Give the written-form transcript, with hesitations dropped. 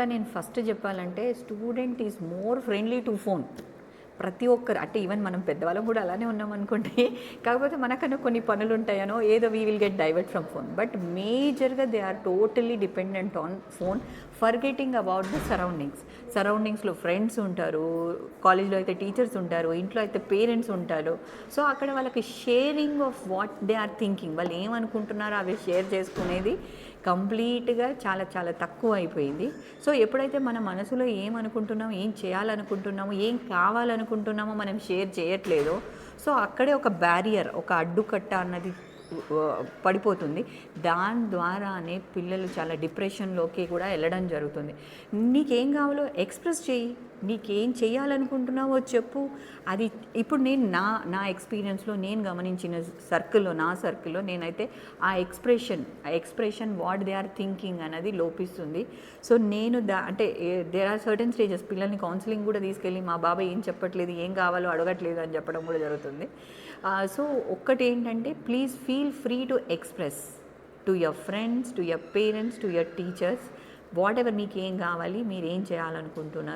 నేను ఫస్ట్ చెప్పాలంటే student is more friendly to phone. ప్రతి ఒక్కరు అంటే ఈవెన్ మనం పెద్దవాళ్ళం కూడా అలానే ఉన్నాం అనుకోండి. కాకపోతే మనకన్నా కొన్ని పనులు ఉంటాయనో ఏదో we will get divert from phone. But మేజర్గా they are totally dependent on phone, forgetting about the సరౌండింగ్స్లో ఫ్రెండ్స్ ఉంటారు, కాలేజ్లో అయితే టీచర్స్ ఉంటారు, ఇంట్లో అయితే పేరెంట్స్ ఉంటారు. సో అక్కడ వాళ్ళకి sharing of what they are thinking, వాళ్ళు ఏమనుకుంటున్నారో అవి షేర్ చేసుకునేది కంప్లీట్గా చాలా చాలా తక్కువ అయిపోయింది. సో ఎప్పుడైతే మన మనసులో ఏమనుకుంటున్నామో, ఏం చేయాలనుకుంటున్నామో, ఏం కావాలనుకుంటున్నామో మనం షేర్ చేయట్లేదో, సో అక్కడే ఒక బ్యారియర్, ఒక అడ్డుకట్ట అన్నది పడిపోతుంది. దాని ద్వారానే పిల్లలు చాలా డిప్రెషన్లోకి కూడా వెళ్ళడం జరుగుతుంది. నీకేం కావాలో ఎక్స్ప్రెస్ చేయి, నీకేం చేయాలనుకుంటున్నావో చెప్పు. అది ఇప్పుడు నేను నా ఎక్స్పీరియన్స్లో నేను గమనించిన నా సర్కిల్లో నేనైతే ఆ expression what they are thinking అనేది లోపిస్తుంది. సో నేను అంటే దేర్ ఆర్ సర్టెన్ స్టేజెస్, పిల్లల్ని కౌన్సిలింగ్ కూడా తీసుకెళ్ళి మా బాబాయ్ ఏం చెప్పట్లేదు, ఏం కావాలో అడగట్లేదు అని చెప్పడం కూడా జరుగుతుంది. సో ఒక్కటి ఏంటంటే, please feel free to express to your friends, to your parents, to your teachers, what ever మీకు ఏం కావాలి, మీరు ఏం చేయాలనుకుంటున్నారు.